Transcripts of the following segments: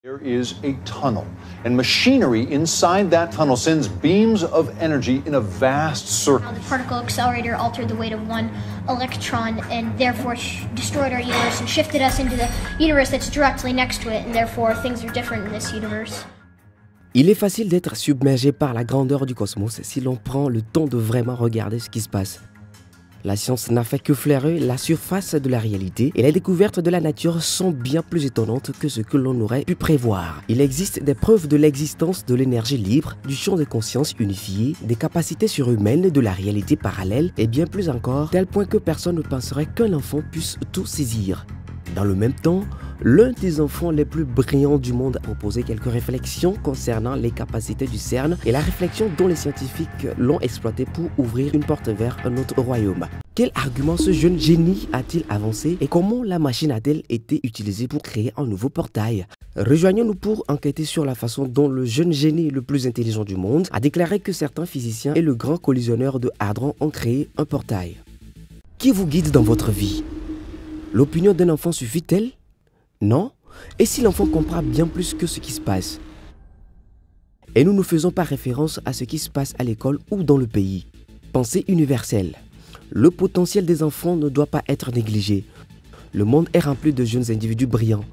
There is a tunnel, and machinery inside that tunnel sends beams of energy in a vast circle. The particle accelerator altered the weight of one electron and therefore destroyed our universe and shifted us into the universe that's directly next to it, and therefore things are different in this universe. Il est facile d'être submergé par la grandeur du cosmos si l'on prend le temps de vraiment regarder ce qui se passe. La science n'a fait que flairer la surface de la réalité et les découvertes de la nature sont bien plus étonnantes que ce que l'on aurait pu prévoir. Il existe des preuves de l'existence de l'énergie libre, du champ de conscience unifié, des capacités surhumaines de la réalité parallèle et bien plus encore, tel point que personne ne penserait qu'un enfant puisse tout saisir. Dans le même temps, l'un des enfants les plus brillants du monde a proposé quelques réflexions concernant les capacités du CERN et la réflexion dont les scientifiques l'ont exploité pour ouvrir une porte vers un autre royaume. Quel argument ce jeune génie a-t-il avancé et comment la machine a-t-elle été utilisée pour créer un nouveau portail? Rejoignons-nous pour enquêter sur la façon dont le jeune génie le plus intelligent du monde a déclaré que certains physiciens et le grand collisionneur de Hadron ont créé un portail. Qui vous guide dans votre vie? L'opinion d'un enfant suffit-elle? Non? Et si l'enfant comprend bien plus que ce qui se passe? Et nous ne faisons pas référence à ce qui se passe à l'école ou dans le pays. Pensée universelle. Le potentiel des enfants ne doit pas être négligé. Le monde est rempli de jeunes individus brillants.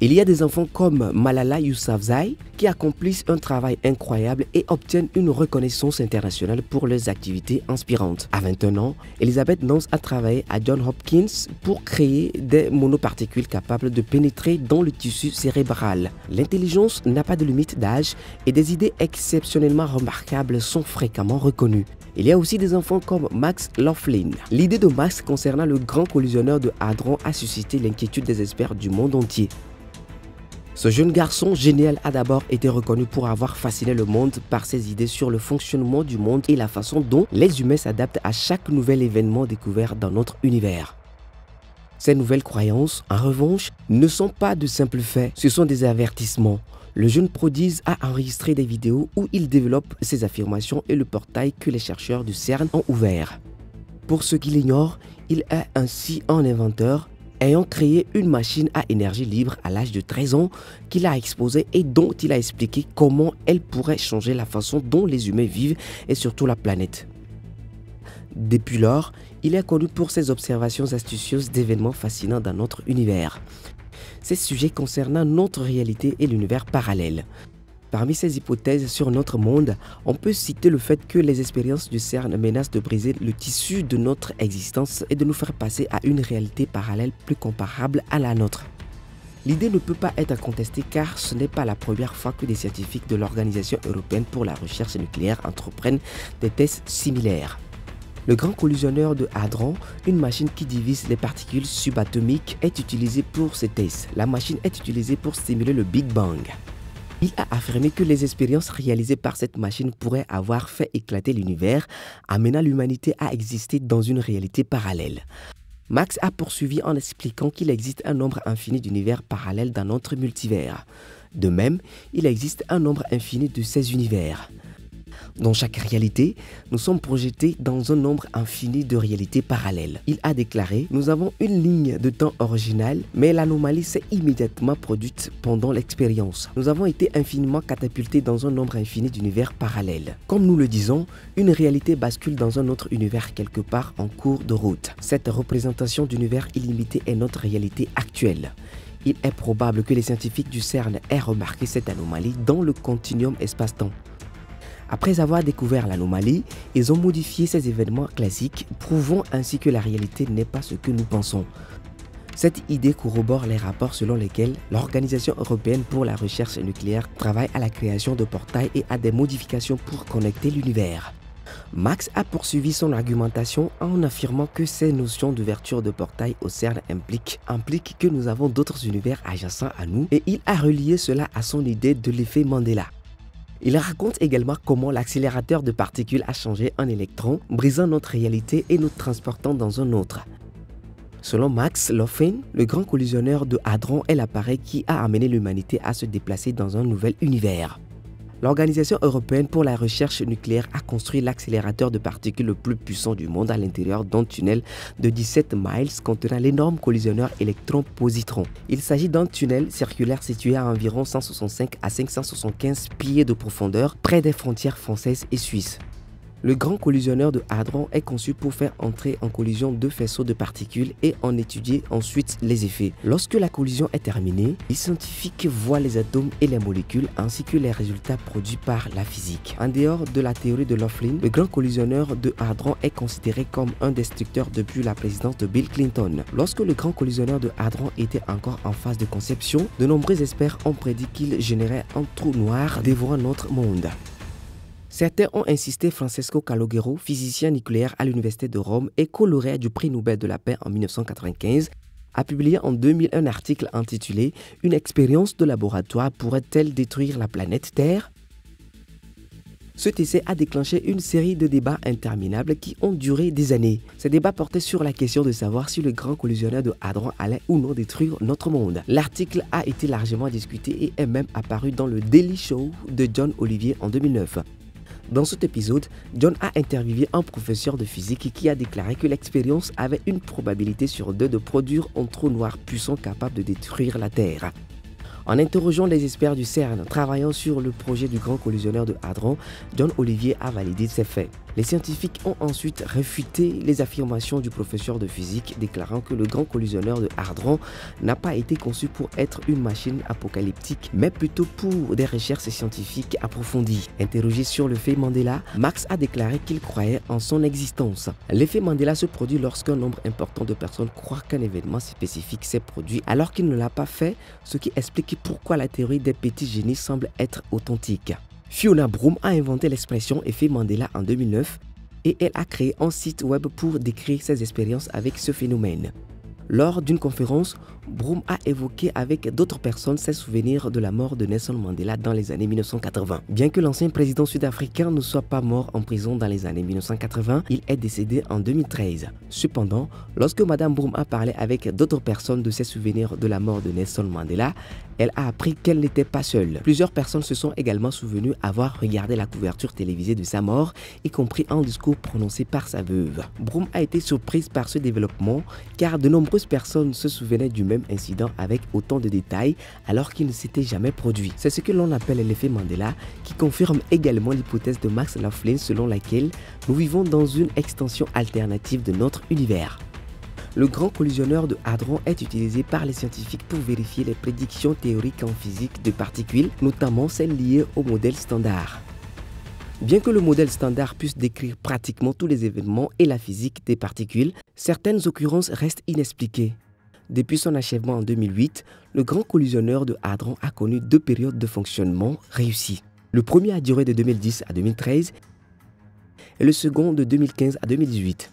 Il y a des enfants comme Malala Yousafzai qui accomplissent un travail incroyable et obtiennent une reconnaissance internationale pour leurs activités inspirantes. À 21 ans, Elizabeth Nance a travaillé à Johns Hopkins pour créer des monoparticules capables de pénétrer dans le tissu cérébral. L'intelligence n'a pas de limite d'âge et des idées exceptionnellement remarquables sont fréquemment reconnues. Il y a aussi des enfants comme Max Laughlin. L'idée de Max concernant le grand collisionneur de Hadron a suscité l'inquiétude des experts du monde entier. Ce jeune garçon génial a d'abord été reconnu pour avoir fasciné le monde par ses idées sur le fonctionnement du monde et la façon dont les humains s'adaptent à chaque nouvel événement découvert dans notre univers. Ces nouvelles croyances, en revanche, ne sont pas de simples faits, ce sont des avertissements. Le jeune prodige a enregistré des vidéos où il développe ses affirmations et le portail que les chercheurs du CERN ont ouvert. Pour ceux qui l'ignorent, il est ainsi un inventeur ayant créé une machine à énergie libre à l'âge de 13 ans qu'il a exposée et dont il a expliqué comment elle pourrait changer la façon dont les humains vivent et surtout la planète. Depuis lors, il est connu pour ses observations astucieuses d'événements fascinants dans notre univers. Ces sujets concernant notre réalité et l'univers parallèle. Parmi ces hypothèses sur notre monde, on peut citer le fait que les expériences du CERN menacent de briser le tissu de notre existence et de nous faire passer à une réalité parallèle plus comparable à la nôtre. L'idée ne peut pas être contestée car ce n'est pas la première fois que des scientifiques de l'Organisation européenne pour la recherche nucléaire entreprennent des tests similaires. Le grand collisionneur de Hadron, une machine qui divise les particules subatomiques, est utilisée pour ces tests. La machine est utilisée pour stimuler le Big Bang. Il a affirmé que les expériences réalisées par cette machine pourraient avoir fait éclater l'univers, amenant l'humanité à exister dans une réalité parallèle. Max a poursuivi en expliquant qu'il existe un nombre infini d'univers parallèles dans notre multivers. De même, il existe un nombre infini de ces univers. Dans chaque réalité, nous sommes projetés dans un nombre infini de réalités parallèles. Il a déclaré « Nous avons une ligne de temps originale, mais l'anomalie s'est immédiatement produite pendant l'expérience. Nous avons été infiniment catapultés dans un nombre infini d'univers parallèles. Comme nous le disons, une réalité bascule dans un autre univers quelque part en cours de route. Cette représentation d'univers illimité est notre réalité actuelle. Il est probable que les scientifiques du CERN aient remarqué cette anomalie dans le continuum espace-temps. Après avoir découvert l'anomalie, ils ont modifié ces événements classiques, prouvant ainsi que la réalité n'est pas ce que nous pensons. Cette idée corrobore les rapports selon lesquels l'Organisation européenne pour la recherche nucléaire travaille à la création de portails et à des modifications pour connecter l'univers. Max a poursuivi son argumentation en affirmant que ces notions d'ouverture de portail au CERN impliquent que nous avons d'autres univers adjacents à nous et il a relié cela à son idée de l'effet Mandela. Il raconte également comment l'accélérateur de particules a changé un électron, brisant notre réalité et nous transportant dans un autre. Selon Max Laughlin, le grand collisionneur de Hadron est l'appareil qui a amené l'humanité à se déplacer dans un nouvel univers. L'Organisation européenne pour la recherche nucléaire a construit l'accélérateur de particules le plus puissant du monde à l'intérieur d'un tunnel de 17 miles contenant l'énorme collisionneur électron-positron. Il s'agit d'un tunnel circulaire situé à environ 165 à 575 pieds de profondeur près des frontières françaises et suisses. Le grand collisionneur de Hadron est conçu pour faire entrer en collision deux faisceaux de particules et en étudier ensuite les effets. Lorsque la collision est terminée, les scientifiques voient les atomes et les molécules ainsi que les résultats produits par la physique. En dehors de la théorie de Laughlin, le grand collisionneur de Hadron est considéré comme un destructeur depuis la présidence de Bill Clinton. Lorsque le grand collisionneur de Hadron était encore en phase de conception, de nombreux experts ont prédit qu'il générait un trou noir dévorant notre monde. Certains ont insisté. Francesco Calogero, physicien nucléaire à l'Université de Rome et co-lauréat du prix Nobel de la paix en 1995, a publié en 2000 un article intitulé « Une expérience de laboratoire pourrait-elle détruire la planète Terre ?» Cet essai a déclenché une série de débats interminables qui ont duré des années. Ces débats portaient sur la question de savoir si le grand collisionneur de Hadron allait ou non détruire notre monde. L'article a été largement discuté et est même apparu dans le Daily Show de John Oliver en 2009. Dans cet épisode, John a interviewé un professeur de physique qui a déclaré que l'expérience avait une probabilité sur 2 de produire un trou noir puissant capable de détruire la Terre. En interrogeant les experts du CERN travaillant sur le projet du grand collisionneur de Hadron, John Oliver a validé ces faits. Les scientifiques ont ensuite réfuté les affirmations du professeur de physique déclarant que le grand collisionneur de Hadron n'a pas été conçu pour être une machine apocalyptique, mais plutôt pour des recherches scientifiques approfondies. Interrogé sur l'effet Mandela, Marx a déclaré qu'il croyait en son existence. L'effet Mandela se produit lorsqu'un nombre important de personnes croient qu'un événement spécifique s'est produit alors qu'il ne l'a pas fait, ce qui explique pourquoi la théorie des petits génies semble être authentique. Fiona Broom a inventé l'expression effet Mandela en 2009 et elle a créé un site web pour décrire ses expériences avec ce phénomène. Lors d'une conférence, Broom a évoqué avec d'autres personnes ses souvenirs de la mort de Nelson Mandela dans les années 1980. Bien que l'ancien président sud-africain ne soit pas mort en prison dans les années 1980, il est décédé en 2013. Cependant, lorsque Madame Broom a parlé avec d'autres personnes de ses souvenirs de la mort de Nelson Mandela, elle a appris qu'elle n'était pas seule. Plusieurs personnes se sont également souvenues avoir regardé la couverture télévisée de sa mort, y compris un discours prononcé par sa veuve. Broom a été surprise par ce développement car de nombreuses personnes se souvenaient du même incident avec autant de détails alors qu'il ne s'était jamais produit. C'est ce que l'on appelle l'effet Mandela qui confirme également l'hypothèse de Max Laughlin selon laquelle nous vivons dans une extension alternative de notre univers. Le grand collisionneur de Hadron est utilisé par les scientifiques pour vérifier les prédictions théoriques en physique de particules, notamment celles liées au modèle standard. Bien que le modèle standard puisse décrire pratiquement tous les événements et la physique des particules, certaines occurrences restent inexpliquées. Depuis son achèvement en 2008, le grand collisionneur de Hadron a connu 2 périodes de fonctionnement réussies. Le premier a duré de 2010 à 2013 et le second de 2015 à 2018.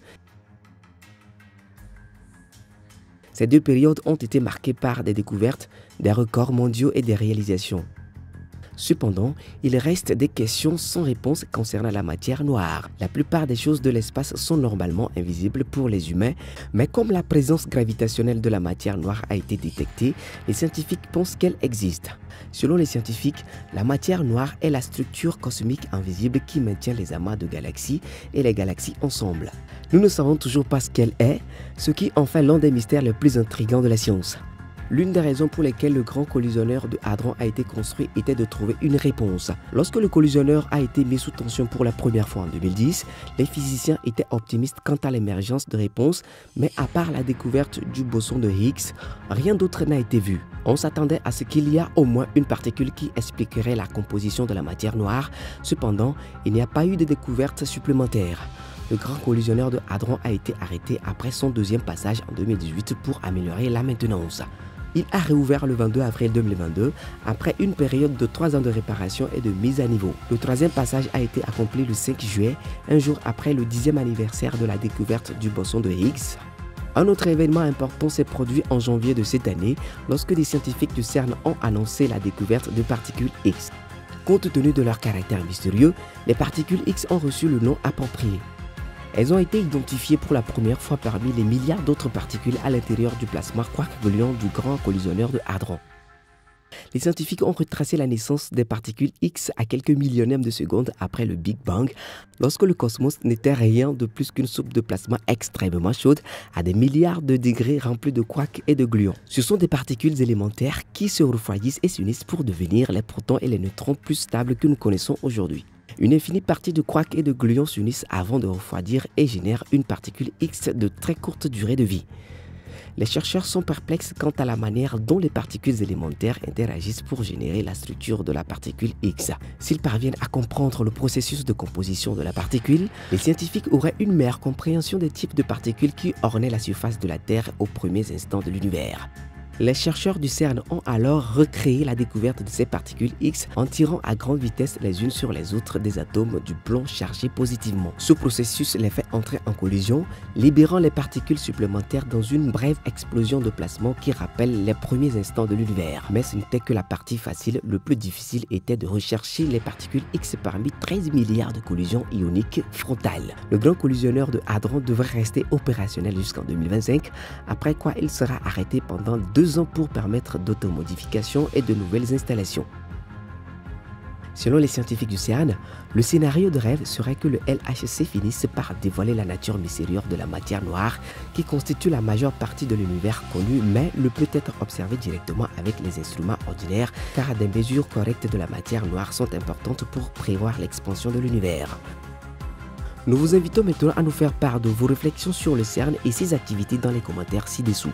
Ces 2 périodes ont été marquées par des découvertes, des records mondiaux et des réalisations. Cependant, il reste des questions sans réponse concernant la matière noire. La plupart des choses de l'espace sont normalement invisibles pour les humains, mais comme la présence gravitationnelle de la matière noire a été détectée, les scientifiques pensent qu'elle existe. Selon les scientifiques, la matière noire est la structure cosmique invisible qui maintient les amas de galaxies et les galaxies ensemble. Nous ne savons toujours pas ce qu'elle est, ce qui en fait l'un des mystères les plus intrigants de la science. L'une des raisons pour lesquelles le grand collisionneur de Hadron a été construit était de trouver une réponse. Lorsque le collisionneur a été mis sous tension pour la première fois en 2010, les physiciens étaient optimistes quant à l'émergence de réponses, mais à part la découverte du boson de Higgs, rien d'autre n'a été vu. On s'attendait à ce qu'il y a au moins une particule qui expliquerait la composition de la matière noire. Cependant, il n'y a pas eu de découverte supplémentaire. Le grand collisionneur de Hadron a été arrêté après son 2e passage en 2018 pour améliorer la maintenance. Il a réouvert le 22 avril 2022 après une période de 3 ans de réparation et de mise à niveau. Le 3e passage a été accompli le 5 juillet, un jour après le 10e anniversaire de la découverte du boson de Higgs. Un autre événement important s'est produit en janvier de cette année lorsque des scientifiques du CERN ont annoncé la découverte de particules X. Compte tenu de leur caractère mystérieux, les particules X ont reçu le nom approprié. Elles ont été identifiées pour la première fois parmi les milliards d'autres particules à l'intérieur du plasma quark gluant du grand collisionneur de Hadron. Les scientifiques ont retracé la naissance des particules X à quelques millionièmes de secondes après le Big Bang, lorsque le cosmos n'était rien de plus qu'une soupe de plasma extrêmement chaude à des milliards de degrés remplis de quarks et de gluons. Ce sont des particules élémentaires qui se refroidissent et s'unissent pour devenir les protons et les neutrons plus stables que nous connaissons aujourd'hui. Une infinie partie de quarks et de gluons s'unissent avant de refroidir et génèrent une particule X de très courte durée de vie. Les chercheurs sont perplexes quant à la manière dont les particules élémentaires interagissent pour générer la structure de la particule X. S'ils parviennent à comprendre le processus de composition de la particule, les scientifiques auraient une meilleure compréhension des types de particules qui ornaient la surface de la Terre aux premiers instants de l'univers. Les chercheurs du CERN ont alors recréé la découverte de ces particules X en tirant à grande vitesse les unes sur les autres des atomes du plomb chargés positivement. Ce processus les fait entrer en collision, libérant les particules supplémentaires dans une brève explosion de plasma qui rappelle les premiers instants de l'univers. Mais ce n'était que la partie facile, le plus difficile était de rechercher les particules X parmi 13 milliards de collisions ioniques frontales. Le grand collisionneur de Hadron devrait rester opérationnel jusqu'en 2025, après quoi il sera arrêté pendant 2 ans pour permettre d'automodification et de nouvelles installations. Selon les scientifiques du CERN, le scénario de rêve serait que le LHC finisse par dévoiler la nature mystérieuse de la matière noire qui constitue la majeure partie de l'univers connu mais ne peut être observé directement avec les instruments ordinaires car des mesures correctes de la matière noire sont importantes pour prévoir l'expansion de l'univers. Nous vous invitons maintenant à nous faire part de vos réflexions sur le CERN et ses activités dans les commentaires ci-dessous.